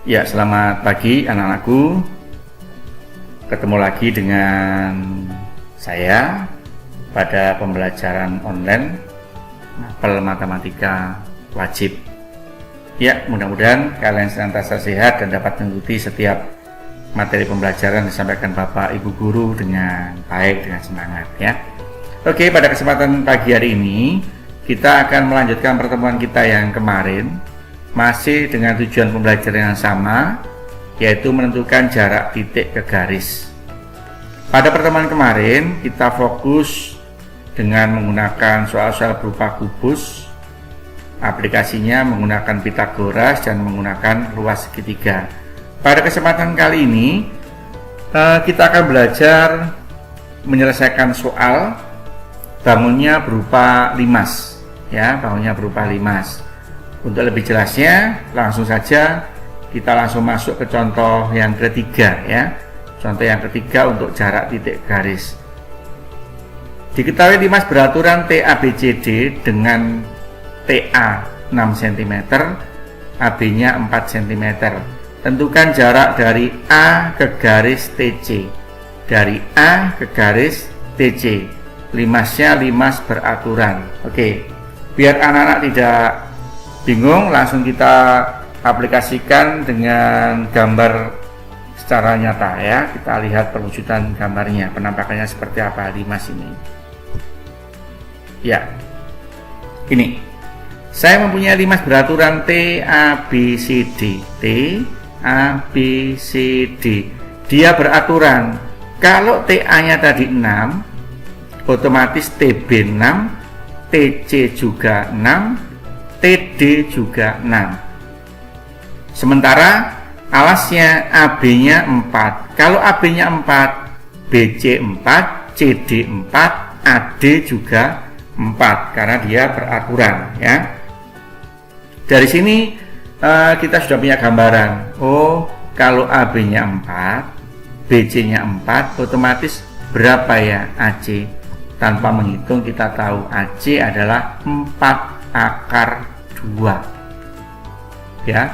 Ya, selamat pagi anak-anakku. Ketemu lagi dengan saya pada pembelajaran online mapel matematika wajib. Ya, mudah-mudahan kalian senantiasa sehat dan dapat mengikuti setiap materi pembelajaran yang disampaikan Bapak Ibu Guru dengan baik, dengan semangat ya. Oke, pada kesempatan pagi hari ini kita akan melanjutkan pertemuan kita yang kemarin, masih dengan tujuan pembelajaran yang sama, yaitu menentukan jarak titik ke garis. Pada pertemuan kemarin kita fokus dengan menggunakan soal-soal berupa kubus, aplikasinya menggunakan Pitagoras dan menggunakan luas segitiga. Pada kesempatan kali ini kita akan belajar menyelesaikan soal bangunnya berupa limas ya, bangunnya berupa limas. Untuk lebih jelasnya, langsung saja kita langsung masuk ke contoh yang ketiga ya. Contoh yang ketiga untuk jarak titik garis. Diketahui limas beraturan TABCD dengan TA 6 cm, AB-nya 4 cm. Tentukan jarak dari A ke garis TC. Dari A ke garis TC. Limasnya limas beraturan. Oke, biar anak-anak tidak bingung, langsung kita aplikasikan dengan gambar secara nyata ya. Kita lihat perwujudan gambarnya, penampakannya seperti apa limas ini. Ya, ini saya mempunyai limas beraturan TABCD. TABCD, dia beraturan kalau TA-nya tadi 6, otomatis TB 6, TC juga 6, TD juga 6. Sementara alasnya AB-nya 4. Kalau AB-nya 4, BC 4, CD 4, AD juga 4 karena dia beraturan ya. Dari sini kita sudah punya gambaran. Oh, kalau AB-nya 4, BC-nya 4, otomatis berapa ya AC? Tanpa menghitung kita tahu AC adalah 4 akar 2 ya.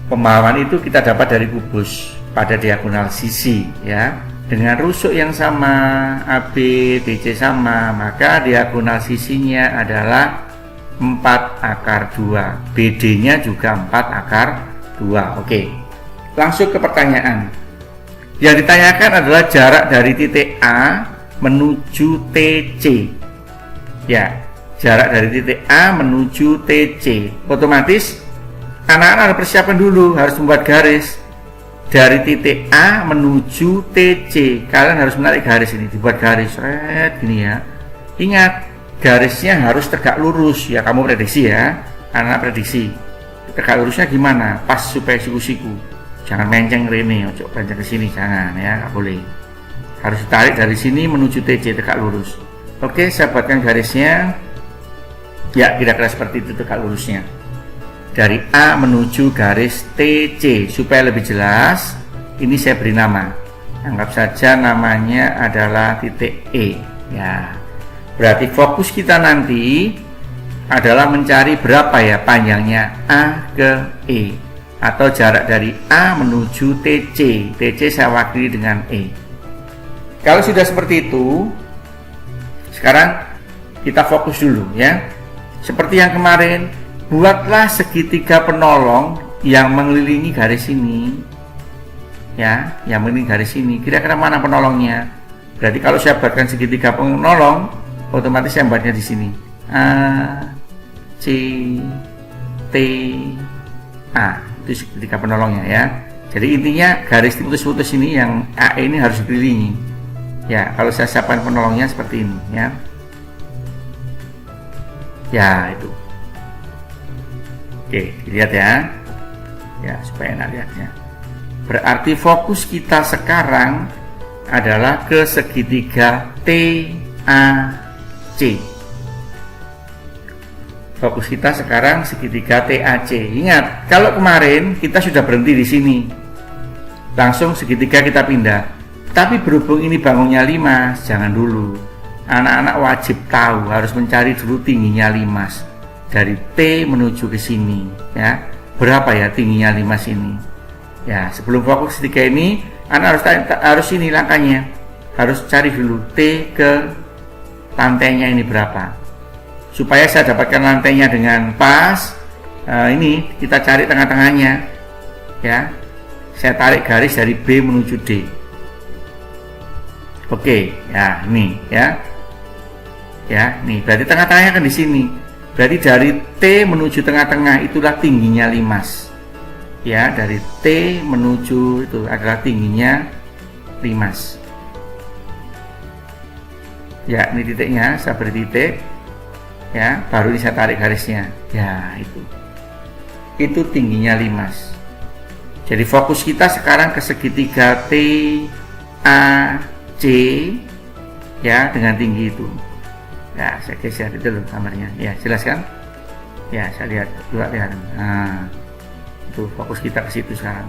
Pemahaman itu kita dapat dari kubus pada diagonal sisi ya. Dengan rusuk yang sama, AB, BC sama, maka diagonal sisinya adalah 4 akar 2. BD nya juga 4 akar 2. Oke, langsung ke pertanyaan. Yang ditanyakan adalah jarak dari titik A menuju TC ya. Jarak dari titik A menuju TC. Otomatis anak-anak harus persiapan dulu, harus membuat garis dari titik A menuju TC. Kalian harus menarik garis ini, dibuat garis red gini ya. Ingat, garisnya harus tegak lurus ya. Kamu prediksi ya, anak prediksi tegak lurusnya gimana? Pas supaya siku-siku, jangan menceng rene, ojo menceng ke sini, jangan ya, nggak boleh. Harus ditarik dari sini menuju TC, tegak lurus. Oke, saya buatkan garisnya. Ya, kira-kira seperti itu tegak lurusnya. Dari A menuju garis TC. Supaya lebih jelas, ini saya beri nama. Anggap saja namanya adalah titik E. Ya, berarti fokus kita nanti adalah mencari berapa ya panjangnya A ke E, atau jarak dari A menuju TC. TC saya wakili dengan E. Kalau sudah seperti itu, sekarang kita fokus dulu ya. Seperti yang kemarin, buatlah segitiga penolong yang mengelilingi garis ini ya, yang mengelilingi garis ini. Kira-kira mana penolongnya? Berarti kalau saya buatkan segitiga penolong, otomatis saya buatnya di sini A, C, T, A. Itu segitiga penolongnya ya. Jadi intinya garis putus-putus ini yang A ini harus dikelilingi ya. Kalau saya siapkan penolongnya seperti ini ya. Ya, itu. Oke, dilihat ya. Ya, supaya enak lihatnya. Berarti fokus kita sekarang adalah ke segitiga TAC. Fokus kita sekarang segitiga TAC. Ingat, kalau kemarin kita sudah berhenti di sini. Langsung segitiga kita pindah. Tapi berhubung ini bangunnya limas, jangan dulu. Anak-anak wajib tahu, harus mencari dulu tingginya limas dari T menuju ke sini ya. Berapa ya tingginya limas ini? Ya, sebelum fokus segitiga ini, Anda harus ini langkahnya. Harus cari dulu T ke lantainya ini berapa. Supaya saya dapatkan lantainya dengan pas, ini kita cari tengah-tengahnya. Ya. Saya tarik garis dari B menuju D. Oke, ya ini ya. Ya, nih berarti tengah-tengahnya kan di sini. Berarti dari T menuju tengah-tengah itulah tingginya limas. Ya, dari T menuju itu adalah tingginya limas. Ya, ini titiknya, saya beri titik. Ya, baru ini saya tarik garisnya. Ya, itu tingginya limas. Jadi fokus kita sekarang ke segitiga T A C ya, dengan tinggi itu. Ya, saya geser itu loh gambarnya. Ya, jelas kan? Ya, saya lihat juga lihat. Nah, itu fokus kita ke situ sekarang.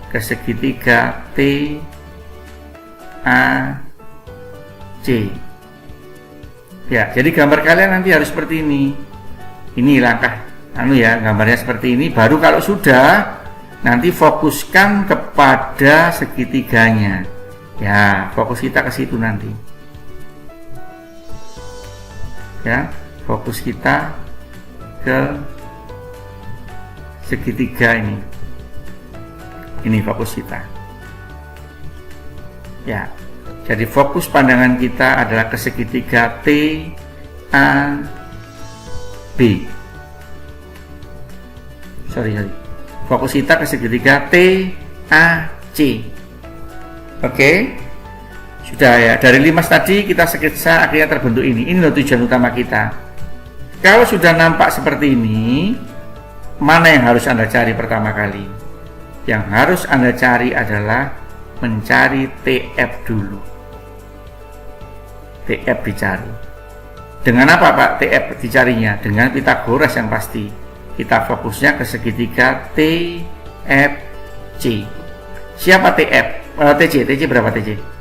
Ke segitiga T A C. Ya, jadi gambar kalian nanti harus seperti ini. Ini langkah ya, gambarnya seperti ini. Baru kalau sudah, nanti fokuskan kepada segitiganya. Ya, fokus kita ke situ nanti. Ya, fokus kita ke segitiga ini. Ini fokus kita. Ya, jadi fokus pandangan kita adalah ke segitiga T A B. Sorry. Fokus kita ke segitiga T A C. Oke. Sudah ya, dari limas tadi kita sketsa akhirnya terbentuk ini. Ini loh tujuan utama kita. Kalau sudah nampak seperti ini, mana yang harus Anda cari pertama kali? Yang harus Anda cari adalah mencari TF dulu. TF dicari. Dengan apa Pak TF dicarinya? Dengan Pitagoras yang pasti. Kita fokusnya ke segitiga TFC. Siapa TF? TC berapa TC?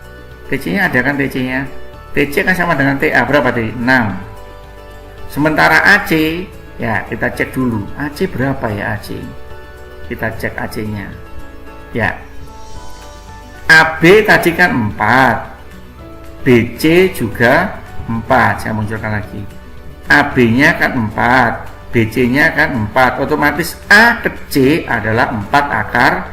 TC-nya ada kan TC-nya? TC kan sama dengan TA, berapa tadi? 6. Sementara AC, ya kita cek dulu. AC berapa ya AC? Kita cek AC-nya. Ya. AB tadi kan 4. BC juga 4. Saya munculkan lagi. AB-nya kan 4. BC-nya kan 4. Otomatis A ke C adalah 4 akar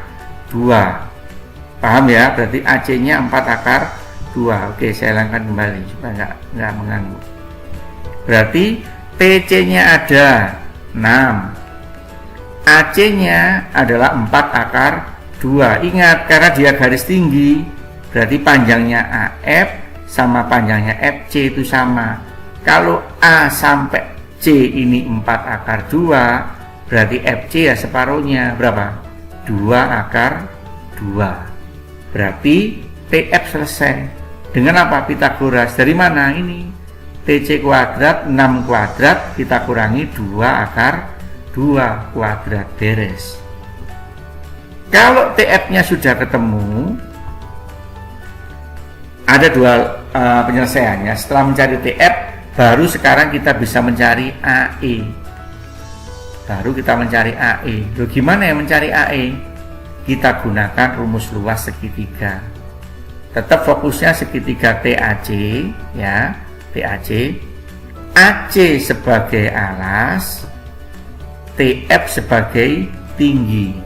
2. Paham ya? Berarti AC-nya 4 akar 2. Oke, saya hilangkan kembali supaya nggak mengganggu. Berarti TC-nya ada 6. AC-nya adalah 4 akar 2. Ingat, karena dia garis tinggi, berarti panjangnya AF sama panjangnya FC itu sama. Kalau A sampai C ini 4 akar 2, berarti FC ya separuhnya berapa? 2 akar 2. Berarti TF selesai. Dengan apa? Pitagoras. Dari mana ini? TC kuadrat 6 kuadrat kita kurangi 2 akar 2 kuadrat, beres. Kalau TF-nya sudah ketemu, ada dua penyelesaiannya. Setelah mencari TF, baru sekarang kita bisa mencari AE. Baru kita mencari AE. Loh, gimana ya mencari AE? Kita gunakan rumus luas segitiga. Tetap fokusnya segitiga TAC ya, TAC. AC sebagai alas, TF sebagai tinggi.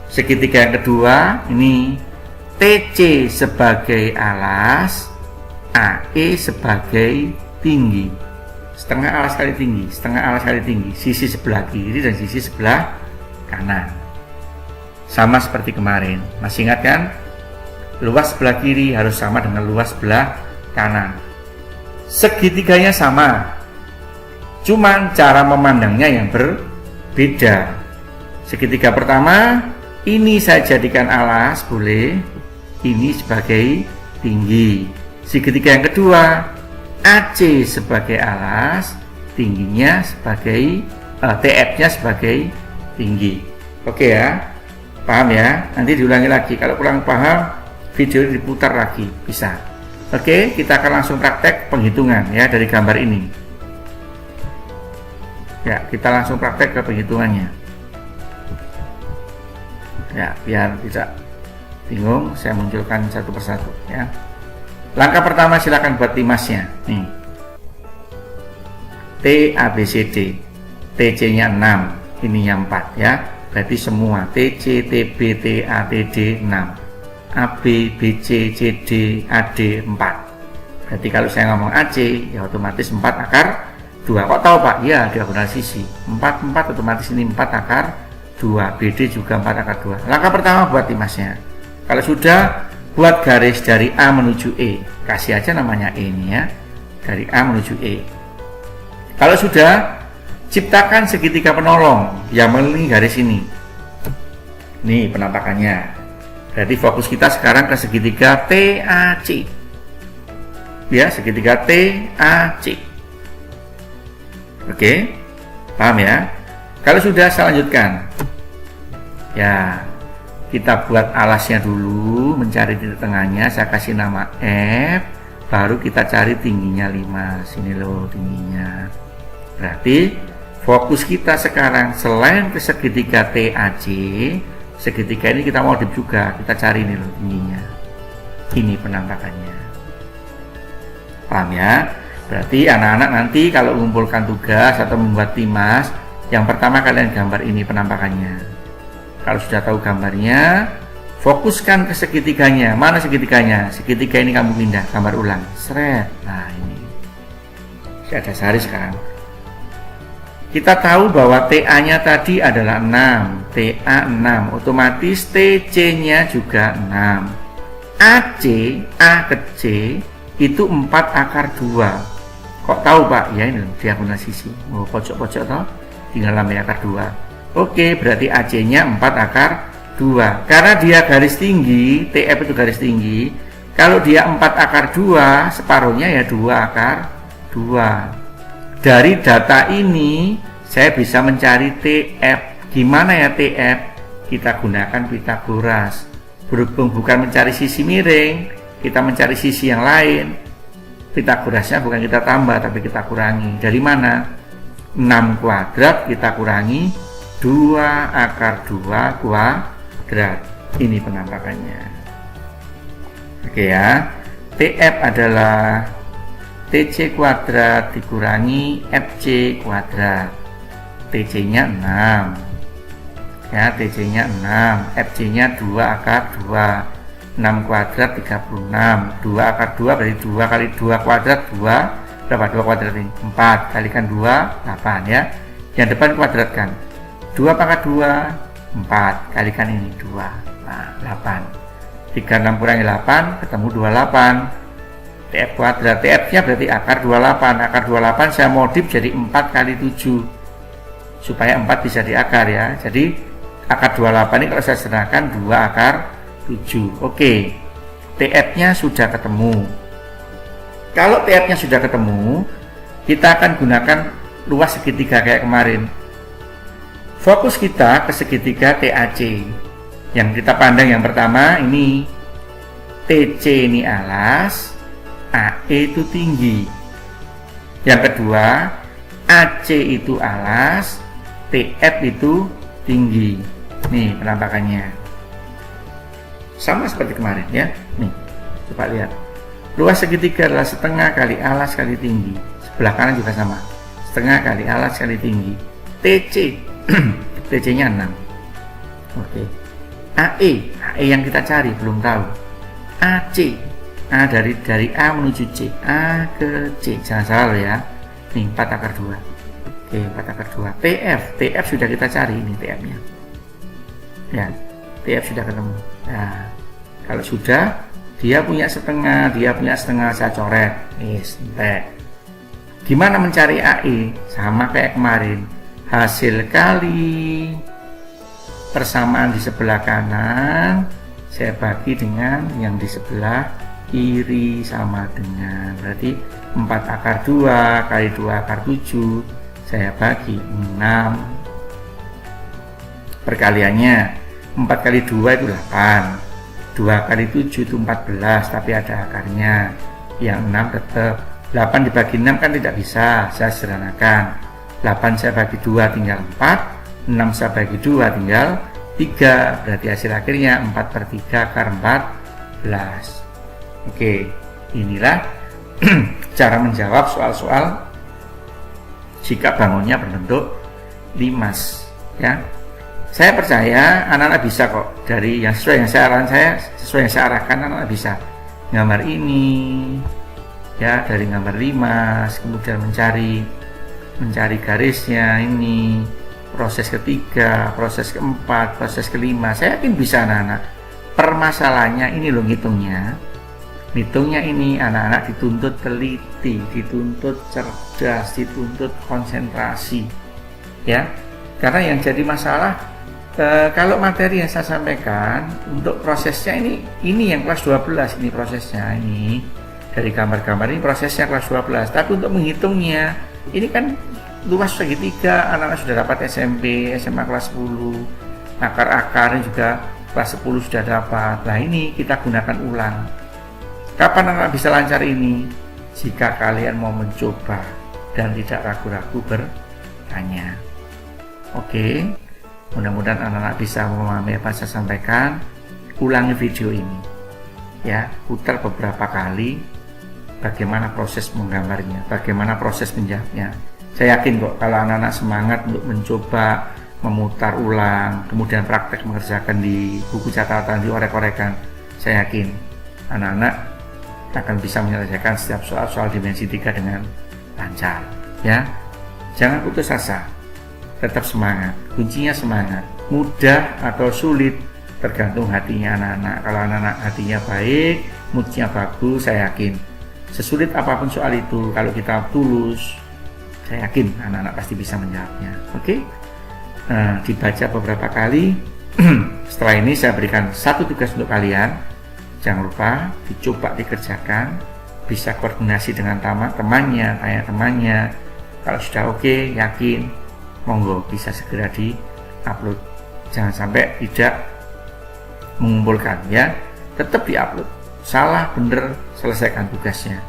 Segitiga yang kedua ini TC sebagai alas, AE sebagai tinggi. Setengah alas kali tinggi, setengah alas kali tinggi. Sisi sebelah kiri dan sisi sebelah kanan. Sama seperti kemarin. Masih ingat kan? Luas sebelah kiri harus sama dengan luas sebelah kanan. Segitiganya sama, cuman cara memandangnya yang berbeda. Segitiga pertama ini saya jadikan alas, boleh. Ini sebagai tinggi. Segitiga yang kedua AC sebagai alas, tingginya sebagai TF-nya sebagai tinggi. Oke ya, paham ya? Nanti diulangi lagi. Kalau kurang paham, video diputar lagi, bisa. Oke, kita akan langsung praktek penghitungan ya dari gambar ini. Ya, kita langsung praktek ke penghitungannya. Ya, biar tidak bingung, saya munculkan satu persatu ya. Langkah pertama silakan buat timasnya. Nih. T A B C D. TC-nya 6, ininya 4 ya. Berarti semua TC, TB, TA, TD 6. AB, BC, CD, AD 4. Berarti kalau saya ngomong AC ya otomatis 4 akar 2. Kok tahu Pak? Ya, diagonal sisi. 4 otomatis ini 4 akar 2. BD juga 4 akar 2. Langkah pertama buat timasnya. Kalau sudah, buat garis dari A menuju E. Kasih aja namanya E ini ya. Dari A menuju E. Kalau sudah, ciptakan segitiga penolong yang mengelilingi garis ini. Nih penampakannya. Berarti fokus kita sekarang ke segitiga TAC. Ya, segitiga TAC. Oke, paham ya? Kalau sudah, saya lanjutkan. Ya, kita buat alasnya dulu, mencari titik tengahnya. Saya kasih nama F, baru kita cari tingginya 5. Sini loh tingginya. Berarti fokus kita sekarang selain ke segitiga TAC, segitiga ini kita modif juga. Kita cari ini loh tingginya. Ini penampakannya. Paham ya? Berarti anak-anak nanti kalau mengumpulkan tugas atau membuat timas, yang pertama kalian gambar ini penampakannya. Kalau sudah tahu gambarnya, fokuskan ke segitiganya. Mana segitiganya? Segitiga ini kamu pindah, gambar ulang. Seret. Nah ini. Saya dasari sekarang. Kita tahu bahwa TA-nya tadi adalah 6. TA 6. Otomatis TC-nya juga 6. AC, A ke C, itu 4 akar 2. Kok tahu Pak? Ya ini diagonal sisi. Oh, pojok-pojok toh. Tinggal nambah akar 2. Oke, berarti AC-nya 4 akar 2. Karena dia garis tinggi, TF itu garis tinggi. Kalau dia 4 akar 2, separuhnya ya 2 akar 2. Dari data ini, saya bisa mencari TF. Gimana ya TF? Kita gunakan Pitagoras. Berhubung bukan mencari sisi miring, kita mencari sisi yang lain. Pitagorasnya bukan kita tambah, tapi kita kurangi. Dari mana? 6 kuadrat kita kurangi 2 akar 2 kuadrat. Ini penampakannya. Oke ya. TF adalah TC kuadrat dikurangi FC kuadrat. TC-nya 6. Ya, TC-nya 6. FC-nya 2 akar 2. 6 kuadrat 36. 2 akar 2 berarti 2 kali 2 kuadrat 2. Berapa 2 kuadrat ini? 4 kalikan 2 8 ya. Yang depan kuadratkan. 2 pangkat 2, 4. Kalikan ini 2. Nah, 8. 36 kurangi 8, ketemu 28. TF kuadrat. TF-nya berarti akar 28. Akar 28 saya modif jadi 4 kali 7. Supaya 4 bisa diakar ya. Jadi, akar 28 ini kalau saya serahkan 2 akar 7. Oke. TF-nya sudah ketemu. Kalau TF-nya sudah ketemu, kita akan gunakan luas segitiga kayak kemarin. Fokus kita ke segitiga TAC. Yang kita pandang yang pertama ini TC ini alas, AE itu tinggi. Yang kedua, AC itu alas, TF itu tinggi. Nih penampakannya. Sama seperti kemarin ya. Nih, coba lihat. Luas segitiga adalah setengah kali alas kali tinggi. Sebelah kanan juga sama. Setengah kali alas kali tinggi. TC TC-nya 6. Oke. AE yang kita cari belum tahu. AC dari A menuju C. A ke C. Jangan salah loh ya. Nih 4 akar 2. Oke, 4 akar 2. TF sudah kita cari ini TF-nya. Ya. TF sudah ketemu. Nah, kalau sudah dia punya setengah, saya coret. Gimana mencari AE? Sama kayak kemarin. Hasil kali persamaan di sebelah kanan saya bagi dengan yang di sebelah kiri sama dengan, berarti 4 akar 2 kali 2 akar 7 saya bagi 6. Perkaliannya 4 kali 2 itu 8, 2 kali 7 itu 14, tapi ada akarnya. Yang 6 tetap 8 dibagi 6 kan tidak bisa, saya sederhanakan. 8 saya bagi 2 tinggal 4, 6 saya bagi 2 tinggal 3, berarti hasil akhirnya 4/3 akar 14. Oke, inilah cara menjawab soal-soal jika bangunnya berbentuk limas, ya. Saya percaya anak-anak bisa kok, dari yang sesuai yang saya arahkan anak-anak bisa gambar ini, ya, dari gambar limas, kemudian mencari garisnya ini, proses ketiga, proses keempat, proses kelima. Saya yakin bisa anak-anak. Permasalahannya ini loh ngitungnya ini anak-anak dituntut teliti, dituntut cerdas, dituntut konsentrasi, ya. Karena yang jadi masalah kalau materi yang saya sampaikan untuk prosesnya ini yang kelas 12 ini prosesnya ini dari gambar-gambar ini prosesnya kelas 12, tapi untuk menghitungnya ini kan luas segitiga, anak-anak sudah dapat SMP, SMA kelas 10, akar-akarnya juga kelas 10 sudah dapat. Nah ini kita gunakan ulang. Kapan anak bisa lancar ini? Jika kalian mau mencoba dan tidak ragu-ragu bertanya. Oke, mudah-mudahan anak-anak bisa memahami apa saya sampaikan. Ulangi video ini, ya, putar beberapa kali. Bagaimana proses menggambarnya, bagaimana proses menjawabnya. Saya yakin kok kalau anak-anak semangat untuk mencoba memutar ulang, kemudian praktek mengerjakan di buku catatan, diorek-orekan, saya yakin anak-anak akan bisa menyelesaikan setiap soal-soal dimensi 3 dengan lancar, ya. Jangan putus asa, tetap semangat. Kuncinya semangat. Mudah atau sulit tergantung hatinya anak-anak. Kalau anak-anak hatinya baik, moodnya bagus, saya yakin sesulit apapun soal itu, kalau kita tulus, saya yakin anak-anak pasti bisa menjawabnya. Oke? Nah, dibaca beberapa kali. Setelah ini saya berikan satu tugas untuk kalian. Jangan lupa dicoba dikerjakan, bisa koordinasi dengan temannya, tanya temannya. Kalau sudah oke, yakin, monggo bisa segera di-upload. Jangan sampai tidak mengumpulkan, ya. Tetap di-upload. Salah bener selesaikan tugasnya.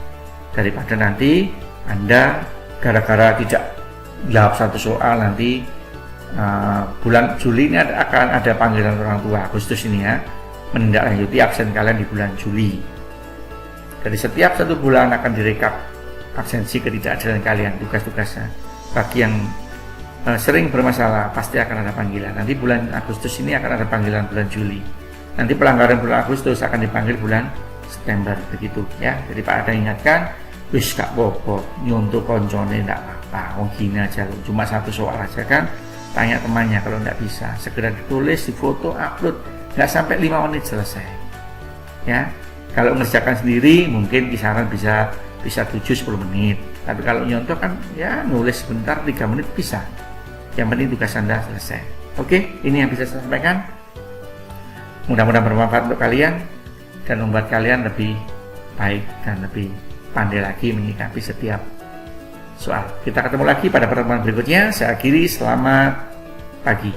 Daripada nanti Anda gara-gara tidak jawab satu soal nanti bulan Juli ini akan ada panggilan orang tua, Agustus ini ya, menindaklanjuti absen kalian di bulan Juli. Dari setiap satu bulan akan direkap absensi ketidakadilan kalian, tugas-tugasnya. Bagi yang sering bermasalah pasti akan ada panggilan. Nanti bulan Agustus ini akan ada panggilan bulan Juli. Nanti pelanggaran bulan Agustus akan dipanggil bulan September, begitu ya. Jadi Pak Ada ingatkan, wis gak apa-apa nyontoh koncone ndak apa-apa, wong gini aja loh, cuma satu soal aja kan. Tanya temannya, kalau nggak bisa segera ditulis, difoto, upload. Nggak sampai 5 menit selesai, ya. Kalau mengerjakan sendiri mungkin kisaran bisa 7-10 menit, tapi kalau nyontoh kan ya nulis sebentar 3 menit bisa. Yang penting tugas Anda selesai. Oke, ini yang bisa saya sampaikan. Mudah-mudahan bermanfaat untuk kalian dan membuat kalian lebih baik dan lebih pandai lagi menyikapi setiap soal. Kita ketemu lagi pada pertemuan berikutnya. Saya akhiri, selamat pagi.